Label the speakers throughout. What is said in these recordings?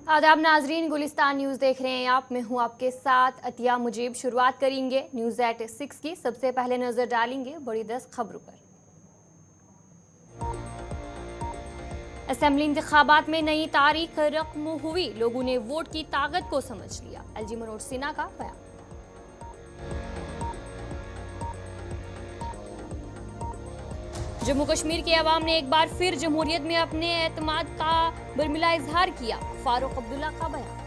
Speaker 1: आदाब नाजरीन, गुलिस्तान न्यूज़ देख रहे हैं आप। मैं हूं आपके साथ अतिया मुजीब। शुरुआत करेंगे न्यूज़ एट 6 की। सबसे पहले नजर डालेंगे बड़ी 10 खबरों पर। असेंबली इंतखाबात में नई तारीख रकम हुई, लोगों ने वोट की ताकत को समझ लिया। एलजी मनोज सिन्हा का बयान। जम्मू कश्मीर के अवाम ने एक बार फिर जमहूरियत में अपने एतमाद का बरमिला इजहार किया। फारूक अब्दुल्ला का बयान।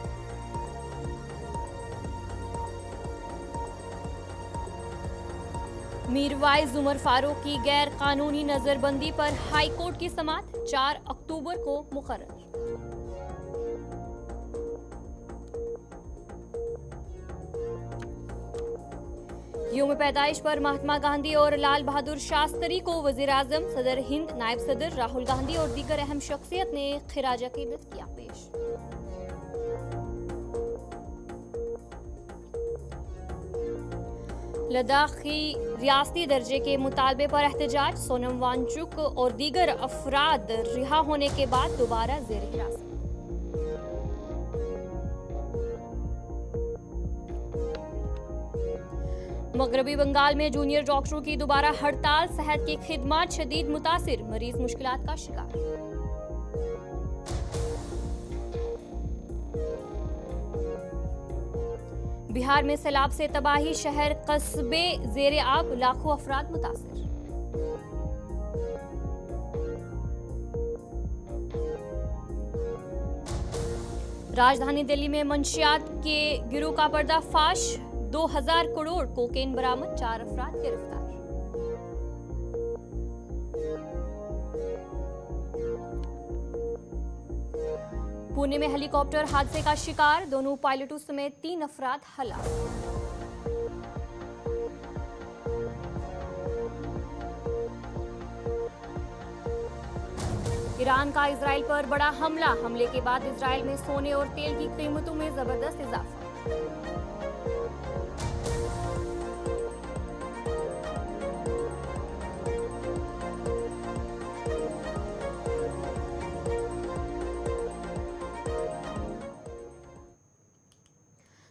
Speaker 1: मीरवाइज उमर फारूक की गैर कानूनी नजरबंदी पर हाई कोर्ट की समाअत 4 अक्टूबर को मुकर्रर। यौम पैदाइश पर महात्मा गांधी और लाल बहादुर शास्त्री को वजीर आजम, सदर हिंद, नायब सदर राहुल गांधी और दीगर अहम शख्सियत ने खिराज अकीदत किया पेश। लद्दाख की रियासती दर्जे के मुतालबे पर एहतजाज, सोनम वांगचुक और दीगर अफराद रिहा होने के बाद दोबारा जेर हिरासत। मगरबी बंगाल में जूनियर डॉक्टरों की दोबारा हड़ताल, सेहत की खिदमत शदीद मुतासिर, मरीज मुश्किलात का शिकार। बिहार में सैलाब से तबाही, शहर कस्बे जेर आब, लाखों अफराद मुतासिर। राजधानी दिल्ली में मंशियात के गिरोह का पर्दाफाश, 2000 करोड़ कोकेन बरामद, 4 अफराद गिरफ्तार। पुणे में हेलीकॉप्टर हादसे का शिकार, दोनों पायलटों समेत 3 अफराद हलाक। ईरान का इजराइल पर बड़ा हमला, हमले के बाद इजराइल में सोने और तेल की कीमतों में जबरदस्त इजाफा।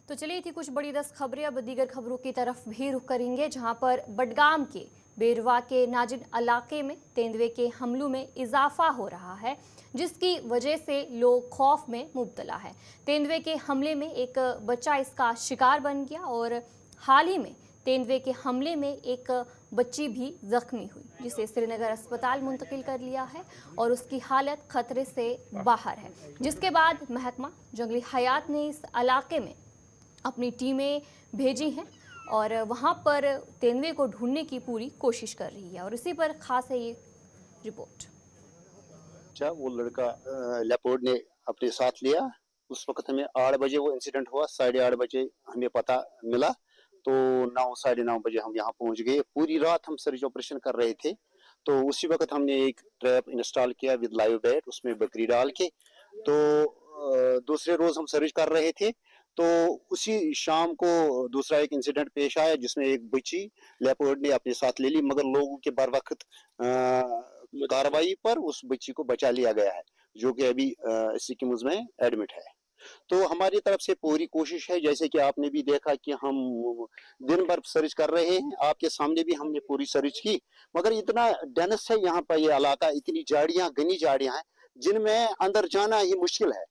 Speaker 1: तो चलिए थी कुछ बड़ी 10 खबरें। अब दीगर खबरों की तरफ भी रुख करेंगे, जहां पर बडगाम के बेरवा के नाजिन इलाके में तेंदुए के हमलों में इजाफा हो रहा है, जिसकी वजह से लोग खौफ में मुब्तला है। तेंदुए के हमले में एक बच्चा इसका शिकार बन गया और हाल ही में तेंदुए के हमले में एक बच्ची भी जख्मी हुई, जिसे श्रीनगर अस्पताल मुंतकिल कर लिया है और उसकी हालत खतरे से बाहर है। जिसके बाद महकमा जंगली हयात ने इस इलाके में अपनी टीमें भेजी हैं और वहां पर तेंदुए को ढूंढने की पूरी कोशिश कर रही है। और इसी पर खास है ये रिपोर्ट।
Speaker 2: वो लड़का लेपर्ड ने अपने साथ लिया। उस वक्त हमें 8 बजे वो इंसिडेंट हुआ, 8:30 बजे हमें पता मिला, तो 9 साढ़े 9 बजे हम यहाँ पहुंच गए। पूरी रात हम सर्च ऑपरेशन कर रहे थे, तो उसी वक्त हमने एक ट्रैप इंस्टॉल किया विद लाइव बैट, उसमें बकरी डाल के। तो दूसरे रोज हम सर्च कर रहे थे, तो उसी शाम को दूसरा एक इंसिडेंट पेश आया जिसमें एक बच्ची लेपर्ड ने अपने साथ ले ली, मगर लोगों के बर वक्त कार्रवाई पर उस बच्ची को बचा लिया गया है, जो कि अभी सिक्किम में एडमिट है। तो हमारी तरफ से पूरी कोशिश है, जैसे कि आपने भी देखा कि हम दिन भर सर्च कर रहे हैं, आपके सामने भी हमने पूरी सर्च की, मगर इतना डेंस है यहाँ पर ये इलाका, इतनी झाड़ियां, घनी झाड़ियां हैं जिनमें अंदर जाना ही मुश्किल है।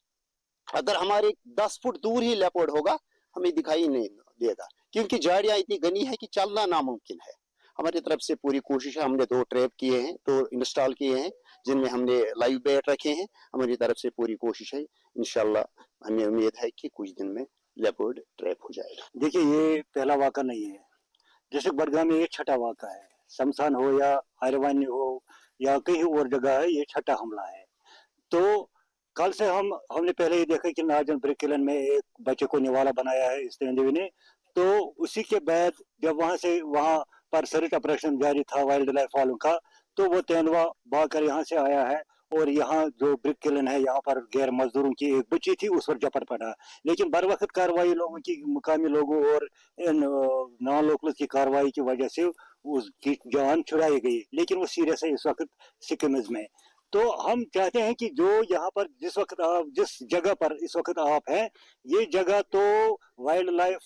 Speaker 2: अगर हमारे 10 फुट दूर ही लेपर्ड होगा हमें दिखाई नहीं देगा, क्योंकि झाड़ियां इतनी घनी है कि चलना नामुमकिन है। हमारी तरफ से पूरी कोशिश है, हमने 2 ट्रैप किए हैं, 2 इंस्टॉल किए हैं जिनमें हमने लाइव बैट रखे हैं। हमारी तरफ से पूरी कोशिश है, इंशाल्लाह हमें उम्मीद है कि कुछ दिन में लेपर्ड ट्रैप हो जाएगा।
Speaker 3: देखिए, ये पहला वाक़ा नहीं है, डिस्ट्रिक्ट बडगाम में ये छठा वाक़ा है। शमशान हो या आयरवानी हो या कहीं और जगह है, ये छठा हमला है। तो कल से हमने पहले ही देखा कि नाजन ब्रिकलन में एक बच्चे को निवाला बनाया है इस तेंदुए ने। तो उसी के बाद जब वहां पर सर्च ऑपरेशन जारी था वाइल्ड लाइफ वालों का, तो वो तेंदुआ भागकर यहाँ से आया है और यहाँ जो ब्रिकलन है, यहाँ पर गैर मजदूरों की एक बच्ची थी, उस पर जपर पड़ा। लेकिन बर वक्त कार्रवाई लोगों की, मुकामी लोगों और इन नॉन लोकल्स की कार्रवाई की वजह से उसकी जान छुड़ाई गई, लेकिन वो सीरियस है इस वक्त सिक्किम में। तो हम चाहते हैं कि जो यहाँ पर जिस जगह पर इस वक्त आप हैं, ये जगह तो वाइल्ड लाइफ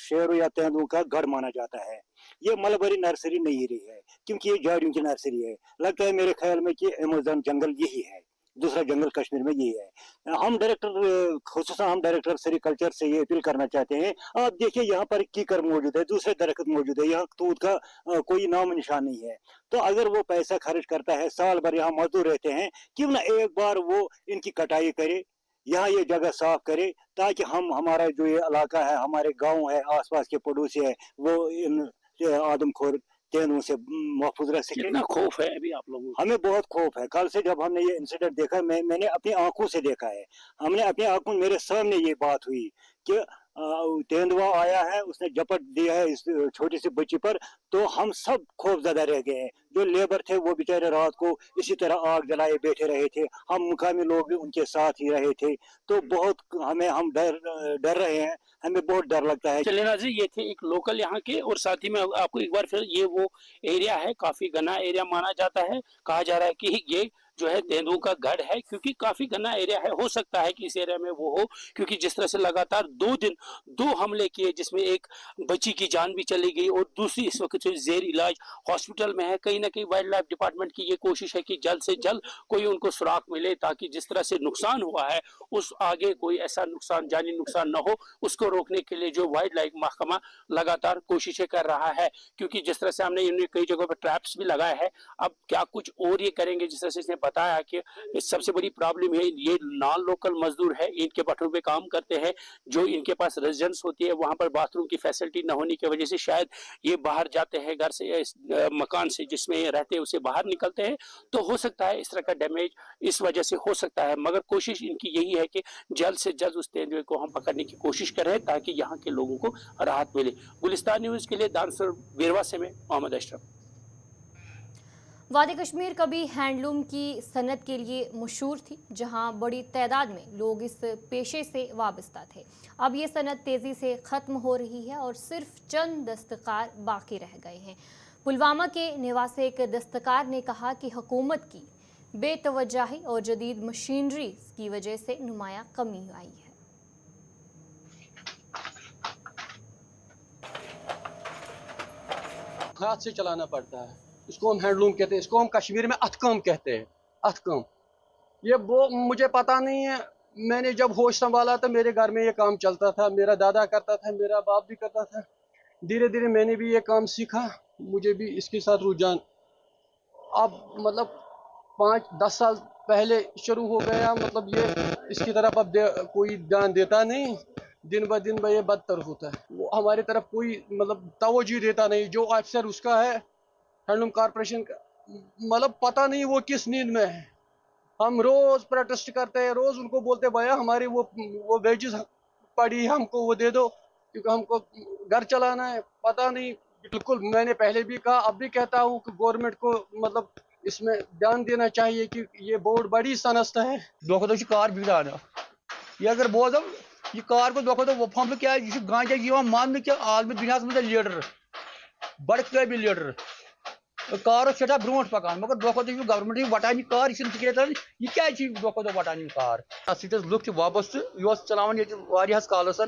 Speaker 3: शेरों या तेंदुओं का गढ़ माना जाता है। ये मलबरी नर्सरी नहीं रही है, क्योंकि ये झाड़ियों की नर्सरी है। लगता है मेरे ख्याल में कि अमेज़न जंगल यही है, दूसरा जंगल कश्मीर में यही है। खुसूसन हम डायरेक्टर सेरिकल्चर से ये अपील करना चाहते हैं, आप देखिए यहाँ पर कीकर मौजूद है, दूसरे दरख्त मौजूद है, यहाँ तूत का कोई नाम निशान नहीं है। तो अगर वो पैसा खर्च करता है, साल भर यहाँ मजदूर रहते हैं, क्यों ना एक बार वो इनकी कटाई करे, यहाँ ये जगह साफ करे, ताकि हमारा जो ये इलाका है, हमारे गांव है, आसपास के पड़ोसी है, वो इन आदमखोर तेंदुओं से महफूज रह सके।
Speaker 4: कितना खौफ है अभी आप लोगों को?
Speaker 3: हमें बहुत खौफ है। कल से जब हमने ये इंसिडेंट देखा, मैंने अपनी आंखों से देखा है, हमने अपनी आंखों, मेरे सामने ये बात हुई कि तेंदुआ आया है, उसने झपट दिया है इस छोटी सी बच्ची पर, तो हम सब खौफजदा रह गए हैं। जो लेबर थे वो बेचारे रात को इसी तरह आग जलाए बैठे रहे थे, हम मुकामी लोग भी उनके साथ ही रहे थे। तो बहुत हम डर रहे हैं, हमें बहुत डर लगता है।
Speaker 4: चलिए नाज़रीन, ये थे एक लोकल यहाँ के, और साथ ही में आपको एक बार फिर ये वो एरिया है, काफी घना एरिया माना जाता है। कहा जा रहा है कि ये जो है तेंदुओं का गढ़ है, क्योंकि काफी घना एरिया है। हो सकता है कि इस एरिया में वो हो, क्योंकि जिस तरह से लगातार 2 दिन 2 हमले किए, जिसमें एक बच्ची की जान भी चली गई और दूसरी इस वक्त जो जेर इलाज हॉस्पिटल में है। कहीं ना कहीं वाइल्ड लाइफ डिपार्टमेंट की ये कोशिश है कि जल्द से जल्द कोई उनको सुराग मिले, ताकि जिस तरह से नुकसान हुआ है उस आगे कोई ऐसा नुकसान, जानी नुकसान न हो, उसको रोकने के लिए जो वाइल्ड लाइफ महकमा लगातार कोशिशें कर रहा है। क्योंकि जिस तरह से हमने इन्हें कई जगहों पर ट्रैप्स भी लगाए हैं, अब क्या कुछ और ये करेंगे। जिस तरह से इसने बताया कि सबसे बड़ी प्रॉब्लम है, ये नॉन लोकल मजदूर है, इनके बटों पे काम करते हैं, जो इनके पास रेजिडेंस होती है, वहां पर बाथरूम की फैसिलिटी न होने की वजह से शायद ये बाहर जाते हैं घर से, इस मकान से जिसमें ये रहते हैं उसे बाहर निकलते हैं। तो हो सकता है इस तरह का डैमेज इस वजह से हो सकता है, मगर कोशिश इनकी यही है कि जल्द से जल्द उस तेंदुए को हम पकड़ने की कोशिश करें, ताकि यहाँ के लोगों को राहत मिले। गुलिस्तान न्यूज के लिए दानसर बेरवा से मैं मोहम्मद अशरफ।
Speaker 1: वादी कश्मीर कभी हैंडलूम की सनत के लिए मशहूर थी, जहां बड़ी तादाद में लोग इस पेशे से वाबस्ता थे। अब ये सनत तेज़ी से ख़त्म हो रही है और सिर्फ चंद दस्तकार बाकी रह गए हैं। पुलवामा के निवासी एक दस्तकार ने कहा कि हुकूमत की बेतवज्जाही और जदीद मशीनरी की वजह से नुमाया कमी आई है।
Speaker 5: हाथ से चलाना पड़ता है, इसको हम हैंडलूम कहते हैं, इसको हम कश्मीर में अथकम कहते हैं। अथकम ये वो मुझे पता नहीं है, मैंने जब होश संभाला तो मेरे घर में ये काम चलता था, मेरा दादा करता था, मेरा बाप भी करता था। धीरे धीरे मैंने भी ये काम सीखा, मुझे भी इसके साथ रुझान अब मतलब 5-10 साल पहले शुरू हो गया। मतलब ये इसकी तरफ अब कोई ध्यान देता नहीं, दिन ब दिन ये बदतर होता है। वो हमारी तरफ कोई मतलब तवज्जो देता नहीं। जो अफसर उसका है हैंडलूम कॉर्पोरेशन का, मतलब पता नहीं वो किस नींद में है। हम रोज प्रोटेस्ट करते हैं, रोज उनको बोलते भैया हमारी वो वेजेस पड़ी, हमको वो दे दो, क्योंकि हमको घर चलाना है। पता नहीं, बिल्कुल मैंने पहले भी कहा, अब भी कहता हूँ कि गवर्नमेंट को मतलब इसमें ध्यान देना चाहिए कि ये बहुत बड़ी संस्था है।
Speaker 6: दोखो कार बिगड़ाना ये अगर बोल ये कार को दोखो वो फम क्या गांजा मान क्या आलमी दुनिया में लीडर बड़ काबिल लीडर कार सठा ब्रोट पकान, मगर दोखो गवर्नमेंट वटान कार यह क्या दोखो वटान कार लुक वाबस्त यह चलान ये कालस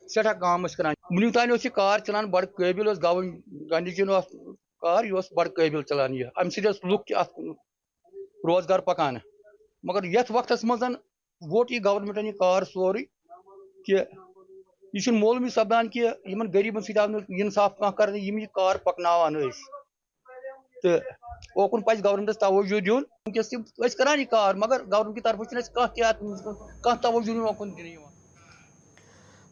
Speaker 6: सठा काम कर वुनिक तान कार चलान बड़ काबिल गांधी जी कार यह बड़ काबिल चलान यह अम लुक रोजगार पकान। मगर ये वक्त मज वोट यह गवर्नमेंटन यह कार सोरे कि यह मालूम सपदान कि इन गरीबन सत इंसाफ कह कर यह कार पकनावान तो ओकुन पज गवर्नमेंटस तवज्जो दिन वनकस करान यह कार, मगर गवर्नमेंट की तरफ कह तवज्जो ओकुन दिन।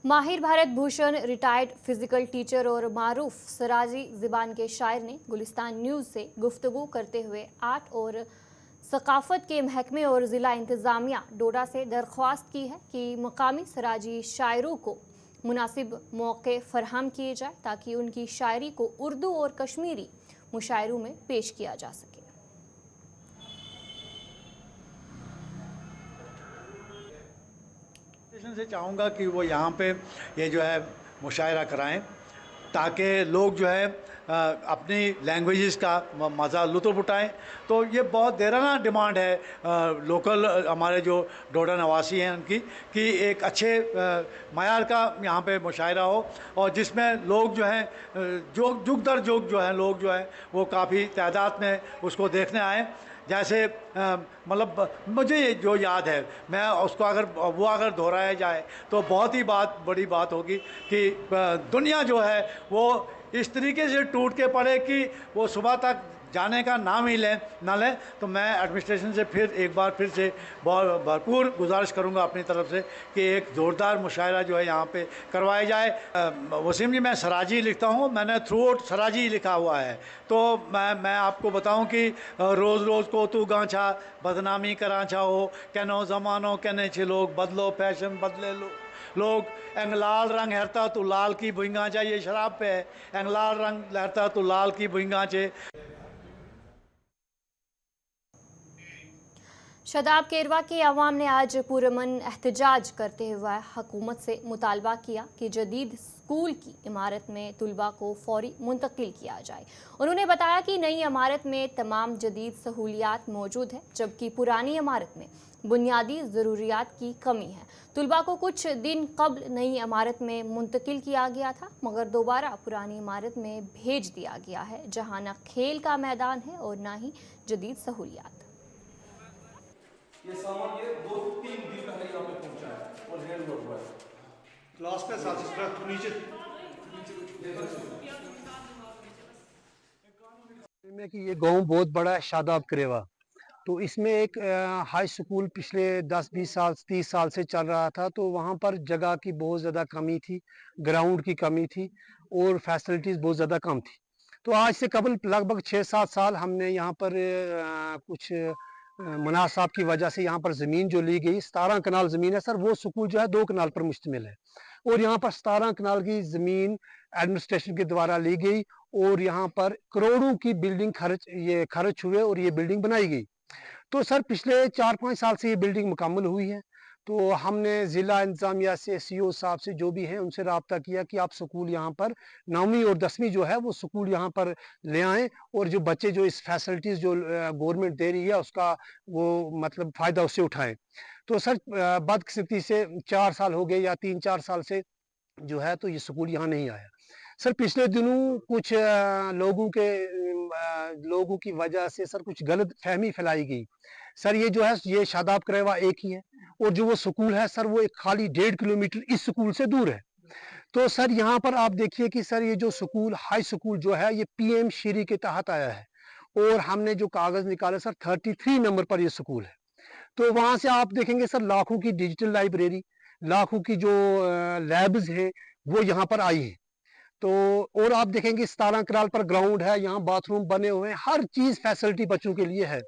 Speaker 1: माहिर Bharat Bhushan retired physical teacher और मारूफ सराजी ज़बान के शायर ने गुलिस्तान न्यूज़ से गुफ्तगू करते हुए आर्ट और सकाफ़त के महकमे और ज़िला इंतज़ामिया डोडा से दरख्वास्त की है कि मकामी सराजी शायरों को मुनासिब मौके फराहम किए जाए, ताकि उनकी शायरी को उर्दू और कश्मीरी मुशायरों में पेश किया जा सके।
Speaker 7: से चाहूँगा कि वो यहाँ पे ये जो है मुशायरा कराएं, ताकि लोग जो है अपनी लैंग्वेजेस का मज़ा लुत्फ़ उठाएं। तो ये बहुत देराना डिमांड है लोकल हमारे जो डोडा नवासी हैं उनकी, कि एक अच्छे मयार का यहाँ पे मुशायरा हो और जिसमें लोग जो हैं जो जुग दर जुग जो है लोग जो हैं वो काफ़ी तादाद में उसको देखने आएँ। जैसे मतलब मुझे जो याद है, मैं उसको अगर दोहराया जाए तो बहुत ही बड़ी बात होगी कि दुनिया जो है वो इस तरीके से टूट के पड़े कि वो सुबह तक जाने का नाम ही ना लें। तो मैं एडमिनिस्ट्रेशन से एक बार फिर से बहुत भरपूर गुजारिश करूंगा अपनी तरफ से कि एक ज़ोरदार मुशायरा जो है यहाँ पे करवाया जाए। वसीम जी, मैं सराजी लिखता हूँ, मैंने थ्रू आउट सराजी लिखा हुआ है। तो मैं आपको बताऊँ कि रोज़ रोज़ को तू गांछा बदनामी कराचा हो, कहनो ज़मानो कहने छे लोग, बदलो फैशन बदले लोग, एंगलाल रंग हरता तू लाल की भुइंगा चा, ये शराब पे है, एंगलाल रंग लहरता तू लाल की भुइंगा चे।
Speaker 1: शदाब केरवा के अवाम ने आज पुरमन एहतजाज करते हुए हुकूमत से मुतालबा किया कि जदीद स्कूल की इमारत में तुलबा को फौरी मुंतकिल किया जाए। उन्होंने बताया कि नई इमारत में तमाम जदीद सहूलियात मौजूद है, जबकि पुरानी इमारत में बुनियादी ज़रूरियात की कमी है। तुलबा को कुछ दिन कबल नई इमारत में मुंतकिल किया गया था, मगर दोबारा पुरानी इमारत में भेज दिया गया है, जहाँ न खेल का मैदान है और न ही जदीद सहूलियात।
Speaker 8: ये सामान ये 2-3 दिन पहले यहाँ पे पहुंचा है और हैंड हुआ है
Speaker 7: क्लास के साथ नीचे
Speaker 9: में कि ये गांव बहुत बड़ा है, शादाब करेवा। तो इसमें एक हाई स्कूल पिछले 10-20 साल 30 साल से चल रहा था। तो वहाँ पर जगह की बहुत ज़्यादा कमी थी, ग्राउंड की कमी थी और फैसिलिटीज़ बहुत ज़्यादा कम थी। तो आज से कबल लगभग 6-7 साल हमने यहाँ पर कुछ मुनासाब की वजह से यहाँ पर ज़मीन जो ली गई, 17 कनाल ज़मीन है सर। वो स्कूल जो है 2 कनाल पर मुश्तमिल है और यहाँ पर 17 कनाल की ज़मीन एडमिनिस्ट्रेशन के द्वारा ली गई और यहाँ पर करोड़ों की बिल्डिंग खर्च हुए और ये बिल्डिंग बनाई गई। तो सर पिछले 4-5 साल से ये बिल्डिंग मुकम्मल हुई है। तो हमने ज़िला इंतज़ामिया से, CO साहब से, जो भी हैं उनसे रब्ता किया कि आप स्कूल यहाँ पर 9वीं और 10वीं जो है वो स्कूल यहाँ पर ले आएँ और जो बच्चे जो इस फैसिलिटीज़ जो गवर्नमेंट दे रही है उसका वो मतलब फ़ायदा उससे उठाएँ। तो सर बदकिस्मती से 4 साल हो गए या 3-4 साल से जो है तो ये स्कूल यहाँ नहीं आया। सर पिछले दिनों कुछ लोगों की वजह से सर कुछ गलत फहमी फैलाई गई। सर ये जो है ये शादाब करेवा एक ही है और जो वो स्कूल है सर वो एक खाली 1.5 किलोमीटर इस स्कूल से दूर है। तो सर यहाँ पर आप देखिए कि सर ये जो स्कूल हाई स्कूल जो है ये PM श्री के तहत आया है और हमने जो कागज़ निकाले सर 33 नंबर पर ये स्कूल है। तो वहाँ से आप देखेंगे सर लाखों की डिजिटल लाइब्रेरी, लाखों की जो लैब्स हैं वो यहाँ पर आई है। तो और आप देखेंगे 17 कनाल पर ग्राउंड है, यहाँ बाथरूम बने हुए हैं, हर चीज़ फैसिलिटी बच्चों के लिए है।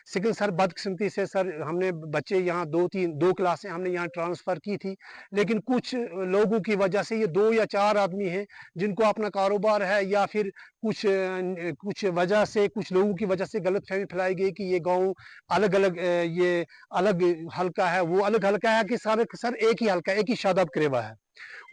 Speaker 9: लेकिन सर बदकिस्मती से सर हमने बच्चे यहाँ 2 क्लासें हमने यहाँ ट्रांसफ़र की थी, लेकिन कुछ लोगों की वजह से ये 2 या 4 आदमी हैं जिनको अपना कारोबार है या फिर कुछ वजह से कुछ लोगों की वजह से गलतफहमी फैलाई गई कि ये गांव ये अलग हल्का है, वो अलग हल्का है कि सर एक ही हल्का, एक ही शादाब करेवा है।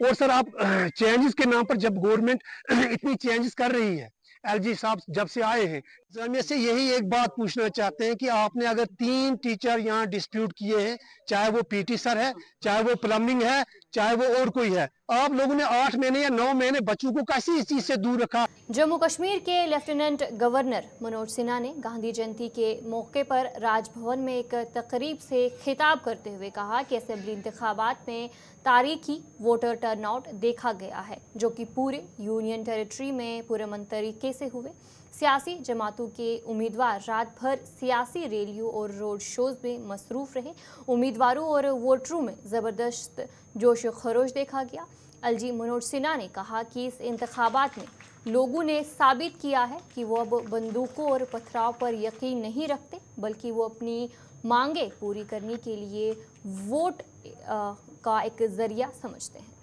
Speaker 9: और सर आप चेंजेस के नाम पर जब गवर्नमेंट इतनी चेंजेस कर रही है, LG साहब जब से आए हैं, इंतजामिया से यही एक बात पूछना चाहते हैं कि आपने अगर 3 टीचर यहाँ डिस्प्यूट किए हैं, चाहे वो PT सर है, चाहे वो प्लम्बिंग है, चाहे वो और कोई है, आप लोगों ने 8 महीने या 9 महीने बच्चों को कैसे इस चीज से दूर रखा?
Speaker 1: जम्मू कश्मीर के लेफ्टिनेंट गवर्नर मनोज सिन्हा ने गांधी जयंती के मौके पर राजभवन में एक तकरीब से खिताब करते हुए कहा कि असेंबली इंतखाबात में तारीखी वोटर टर्नआउट देखा गया है, जो कि पूरे यूनियन टेरिटरी में पुरअमन तरीके से हुए। सियासी जमातों के उम्मीदवार रात भर सियासी रैलियों और रोड शोज में मसरूफ रहे। उम्मीदवारों और वोटरों में ज़बरदस्त जोश व खरोश देखा गया। LG मनोज सिन्हा ने कहा कि इस इंतखाबात में लोगों ने साबित किया है कि वो अब बंदूकों और पथराव पर यकीन नहीं रखते, बल्कि वो अपनी मांगें पूरी करने के लिए वोट का एक जरिया समझते हैं।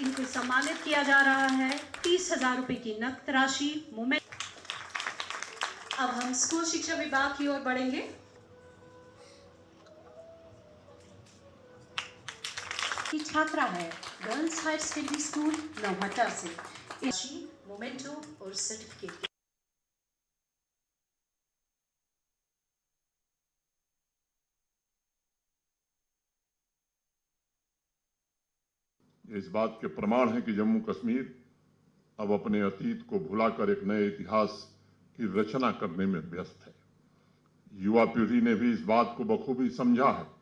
Speaker 10: इनको सम्मानित किया जा रहा है 30,000 रुपए की नकद राशि मूवमेंट। अब हम स्कूल शिक्षा विभाग की ओर बढ़ेंगे। छात्रा है girls higher secondary school Nowhatta से। मोमेंटो और सर्टिफिकेट
Speaker 11: इस बात के प्रमाण है कि जम्मू कश्मीर अब अपने अतीत को भुलाकर एक नए इतिहास की रचना करने में व्यस्त है। युवा पीढ़ी ने भी इस बात को बखूबी समझा है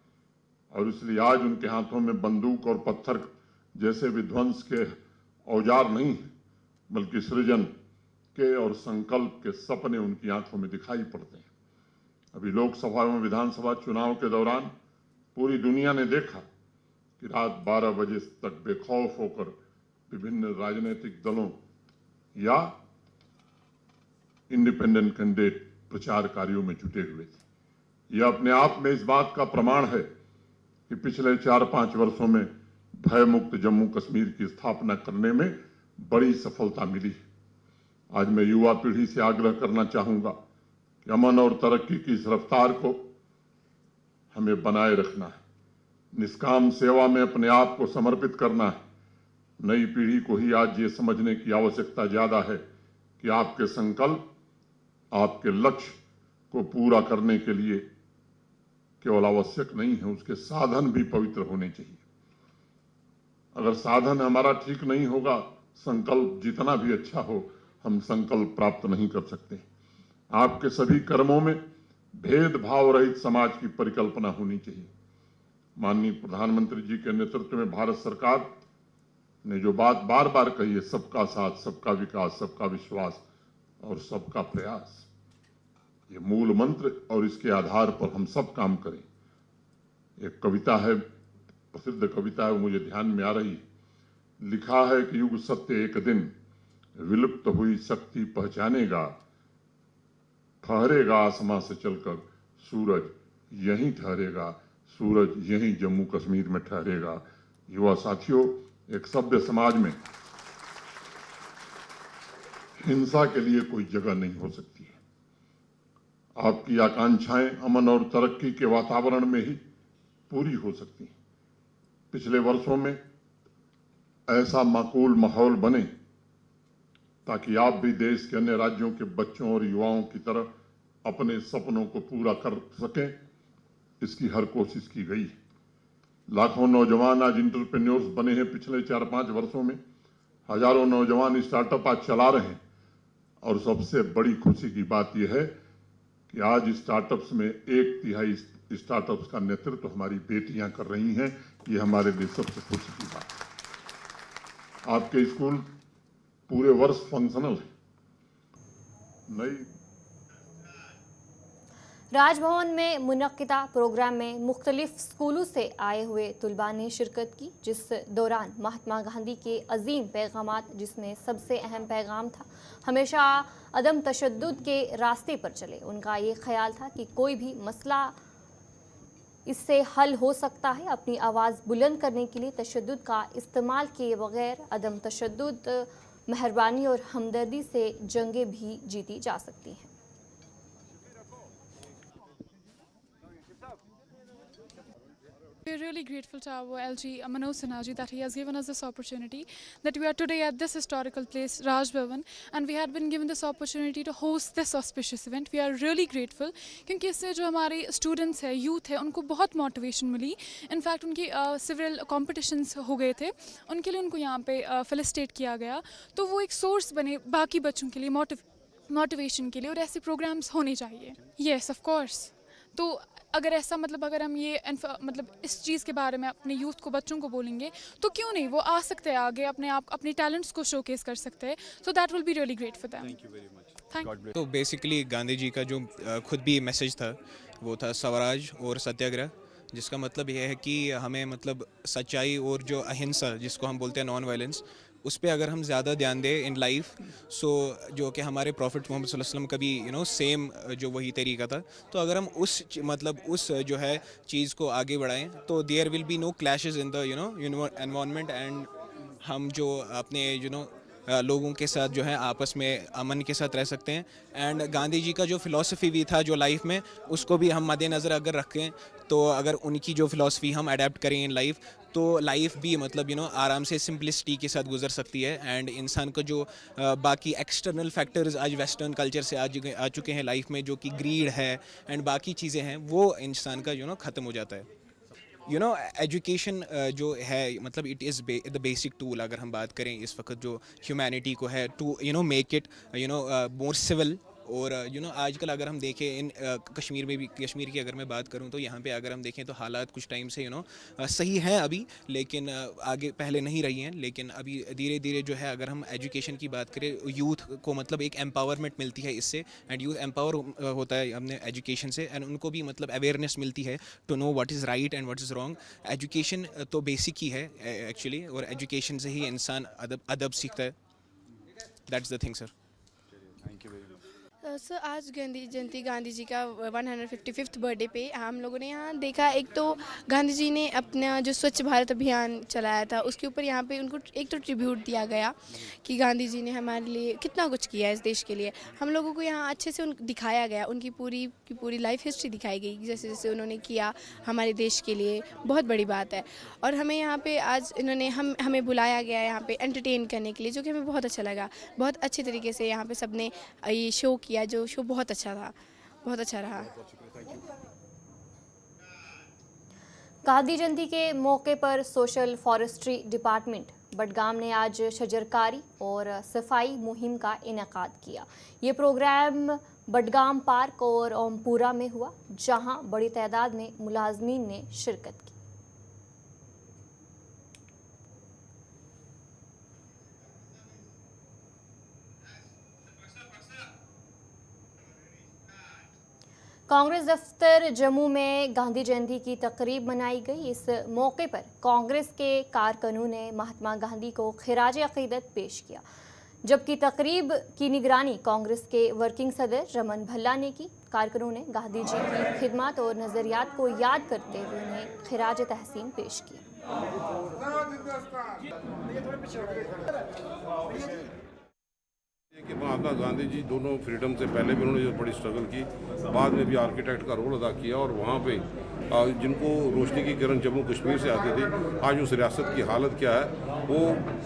Speaker 11: और इसलिए आज उनके हाथों में बंदूक और पत्थर जैसे विध्वंस के औजार नहीं हैं, बल्कि सृजन के और संकल्प के सपने उनकी आंखों में दिखाई पड़ते हैं। अभी लोकसभा एवं विधानसभा चुनाव के दौरान पूरी दुनिया ने देखा कि रात 12 बजे तक बेखौफ होकर विभिन्न राजनीतिक दलों या इंडिपेंडेंट कैंडिडेट प्रचार कार्यों में जुटे हुए थे। यह अपने आप में इस बात का प्रमाण है कि पिछले 4-5 वर्षों में भयमुक्त जम्मू कश्मीर की स्थापना करने में बड़ी सफलता मिली है। आज मैं युवा पीढ़ी से आग्रह करना चाहूंगा कि अमन और तरक्की की इस रफ्तार को हमें बनाए रखना है, निष्काम सेवा में अपने आप को समर्पित करना है। नई पीढ़ी को ही आज ये समझने की आवश्यकता ज्यादा है कि आपके संकल्प, आपके लक्ष्य को पूरा करने के लिए केवल आवश्यक नहीं है, उसके साधन भी पवित्र होने चाहिए। अगर साधन हमारा ठीक नहीं होगा, संकल्प जितना भी अच्छा हो, हम संकल्प प्राप्त नहीं कर सकते। आपके सभी कर्मों में भेदभाव रहित समाज की परिकल्पना होनी चाहिए। माननीय प्रधानमंत्री जी के नेतृत्व में भारत सरकार ने जो बात बार बार कही है, सबका साथ, सबका विकास, सबका विश्वास और सबका प्रयास, ये मूल मंत्र और इसके आधार पर हम सब काम करें। एक कविता है, प्रसिद्ध कविता है, वो मुझे ध्यान में आ रही है। लिखा है कि युग सत्य एक दिन विलुप्त हुई शक्ति पहचानेगा, ठहरेगा आसमां से चलकर सूरज यहीं ठहरेगा, सूरज यहीं जम्मू कश्मीर में ठहरेगा। युवा साथियों, एक सभ्य समाज में हिंसा के लिए कोई जगह नहीं हो सकती है। आपकी आकांक्षाएं अमन और तरक्की के वातावरण में ही पूरी हो सकती हैं। पिछले वर्षों में ऐसा माकूल माहौल बने ताकि आप भी देश के अन्य राज्यों के बच्चों और युवाओं की तरह अपने सपनों को पूरा कर सकें, इसकी हर कोशिश की गई। लाखों नौजवान आज इंटरप्रेन्योर्स बने हैं। पिछले 4-5 वर्षों में हजारों नौजवान स्टार्टअप आज चला रहे हैं और सबसे बड़ी खुशी की बात यह है कि आज स्टार्टअप्स में 1/3 स्टार्टअप्स का नेतृत्व हमारी बेटियां कर रही हैं। ये हमारे लिए सबसे खुशी की बात है। आपके स्कूल पूरे वर्ष फंक्शनल है। नई
Speaker 1: राजभवन में मुनक्किदा प्रोग्राम में मुख्तलिफ स्कूलों से आए हुए तुलबा ने शिरकत की, जिस दौरान महात्मा गांधी के अजीम पैगामात, जिसमें सबसे अहम पैगाम था हमेशा अदम तशद्दुद के रास्ते पर चले। उनका ये ख्याल था कि कोई भी मसला इससे हल हो सकता है। अपनी आवाज़ बुलंद करने के लिए तशद्दुद का इस्तेमाल किए बगैर अदम तशद्दुद, मेहरबानी और हमदर्दी से जंगें भी जीती जा सकती हैं।
Speaker 12: We are really grateful to our LG Manoj Sinha ji that he has given us this opportunity, that we are today at this historical place, Raj Bhavan, and we had been given this opportunity to host this auspicious event. We are really grateful क्योंकि इससे जो हमारे students है, youth है, उनको बहुत motivation milli. In fact उनकी several competitions हो गए थे, उनके लिए उनको यहाँ पे felicitate किया गया, तो वो एक source बने बाकी बच्चों के लिए motivation के लिए, और ऐसे programs होने चाहिए। Yes, of course। तो अगर ऐसा अगर हम ये इस चीज़ के बारे में अपने यूथ को, बच्चों को बोलेंगे, तो क्यों नहीं वो आ सकते हैं आगे, अपने टैलेंट्स को शोकेस कर सकते हैं। So that will be really great for them. Thank you very much.
Speaker 13: तो बेसिकली गांधी जी का जो खुद भी मैसेज था वो था स्वराज और सत्याग्रह, जिसका मतलब यह है कि हमें सच्चाई और जो अहिंसा, जिसको हम बोलते हैं नॉन वायलेंस, उस पर अगर हम ज़्यादा ध्यान दें इन लाइफ, सो जो कि हमारे प्रॉफिट मोहम्मद सल्लल्लाहु अलैहि वसल्लम का भी सेम जो वही तरीका था, तो अगर हम उस जो है चीज़ को आगे बढ़ाएं तो there will be no clashes in the environment, and हम जो अपने लोगों के साथ जो है आपस में अमन के साथ रह सकते हैं। एंड गांधी जी का जो फ़िलॉसफी भी था जो लाइफ में, उसको भी हम मद्देनज़र अगर रखें तो अगर उनकी जो फ़िलासफ़ी हम अडेप्ट करें इन लाइफ, तो लाइफ भी मतलब आराम से सिंपलिसिटी के साथ गुजर सकती है। एंड इंसान का जो बाकी एक्सटर्नल फैक्टर्स आज वेस्टर्न कल्चर से आ चुके हैं लाइफ में, जो कि ग्रीड है एंड बाकी चीज़ें हैं, वो इंसान का ख़त्म हो जाता है। एजुकेशन जो है मतलब it is the basic tool, अगर हम बात करें इस वक्त जो ह्यूमैनिटी को है, to make it more civil. और आजकल अगर हम देखें इन कश्मीर में भी, कश्मीर की अगर मैं बात करूं तो यहाँ पे अगर हम देखें तो हालात कुछ टाइम से सही हैं अभी, लेकिन आगे पहले नहीं रही हैं। लेकिन अभी धीरे धीरे जो है, अगर हम एजुकेशन की बात करें, यूथ को मतलब एक एम्पावरमेंट मिलती है इससे, एंड यूथ एम्पावर होता है हमने एजुकेशन से, एंड उनको भी मतलब अवेयरनेस मिलती है to know what is right and what is wrong. Education तो बेसिक ही है एक्चुअली, और एजुकेशन से ही इंसान अदब सीखता है। That's the thing sir. Thank you very much.
Speaker 14: Sir आज गांधी जयंती, गांधी जी का 155th बर्थडे पे हम लोगों ने यहाँ देखा, एक तो गांधी जी ने अपना जो स्वच्छ भारत अभियान चलाया था, उसके ऊपर यहाँ पे उनको एक तो ट्रिब्यूट दिया गया कि गांधी जी ने हमारे लिए कितना कुछ किया है इस देश के लिए। हम लोगों को यहाँ अच्छे से दिखाया गया, उनकी पूरी लाइफ हिस्ट्री दिखाई गई, जैसे जैसे उन्होंने किया हमारे देश के लिए, बहुत बड़ी बात है। और हमें यहाँ पे आज इन्होंने हमें बुलाया गया यहाँ पे एंटरटेन करने के लिए, जो कि हमें बहुत अच्छा लगा। बहुत अच्छे तरीके से यहाँ पे सबने ये शो किया, जो शो बहुत अच्छा था, बहुत अच्छा रहा।
Speaker 1: गांधी जयंती के मौके पर सोशल फॉरेस्ट्री डिपार्टमेंट बडगाम ने आज शजरकारी और सफाई मुहिम का इनेकाद किया। ये प्रोग्राम बडगाम पार्क और ओमपुरा में हुआ, जहां बड़ी तादाद में मुलाजमीन ने शिरकत की। कांग्रेस दफ्तर जम्मू में गांधी जयंती की तकरीब मनाई गई। इस मौके पर कांग्रेस के कारकुनों ने महात्मा गांधी को खिराज अकीदत पेश किया, जबकि तकरीब की निगरानी कांग्रेस के वर्किंग सदर रमन भल्ला ने की। कारकुनों ने गांधी जी की खिदमत और नज़रियात को याद करते हुए उन्हें खिराज तहसीन पेश किया।
Speaker 15: कि महात्मा गांधी जी दोनों फ्रीडम से पहले भी उन्होंने जो बड़ी स्ट्रगल की, बाद में भी आर्किटेक्ट का रोल अदा किया, और वहाँ पे जिनको रोशनी की किरण जम्मू कश्मीर से आती थी, आज उस रियासत की हालत क्या है वो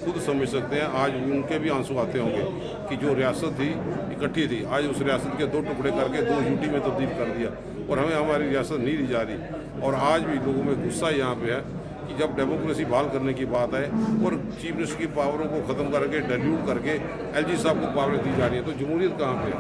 Speaker 15: खुद समझ सकते हैं। आज उनके भी आंसू आते होंगे कि जो रियासत थी इकट्ठी थी, आज उस रियासत के 2 टुकड़े करके 2 यूटी में तब्दील कर दिया, और हमें हमारी रियासत नहीं दी जा रही। और आज भी लोगों में गुस्सा यहाँ पे है कि जब डेमोक्रेसी बहाल करने की बात है और चीफ मिनिस्टर की पावरों को ख़त्म करके डाइल्यूट करके एलजी साहब को पावरें दी जा रही हैं, तो जमहूरियत कहाँ पे है?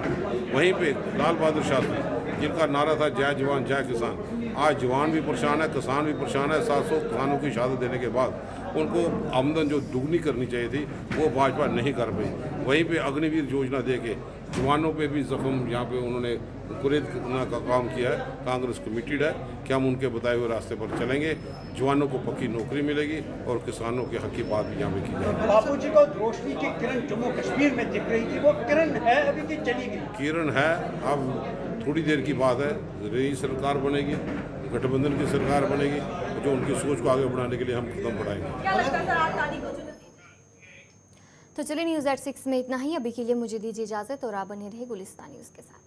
Speaker 15: वहीं पे लाल बहादुर शास्त्री, जिनका नारा था जय जवान जय किसान, आज जवान भी परेशान है, किसान भी परेशान है। 700 किसानों की शहादत देने के बाद उनको आमदन जो दुगनी करनी चाहिए थी वो भाजपा नहीं कर पाई। वहीं पे अग्निवीर योजना दे के जवानों पे भी जख्म यहाँ पे उन्होंने कुरेद का काम किया है। कांग्रेस कमिटेड है कि हम उनके बताए हुए रास्ते पर चलेंगे, जवानों को पक्की नौकरी मिलेगी और किसानों के हक की बात भी यहाँ पे की जाएगी।
Speaker 16: बापू जी को रोशनी की किरण जम्मू कश्मीर में दिख रही थी, वो किरण है अभी की चली गई?
Speaker 15: किरण है, अब थोड़ी देर की बात है, नई सरकार बनेगी, गठबंधन की सरकार बनेगी, जो उनकी सोच को आगे बढ़ाने के लिए हम कदम बढ़ाएंगे।
Speaker 1: तो चलिए न्यूज़@6 में इतना ही। अभी के लिए मुझे दीजिए इजाज़त और आप बने रहे गुलिस्तान न्यूज़ के साथ।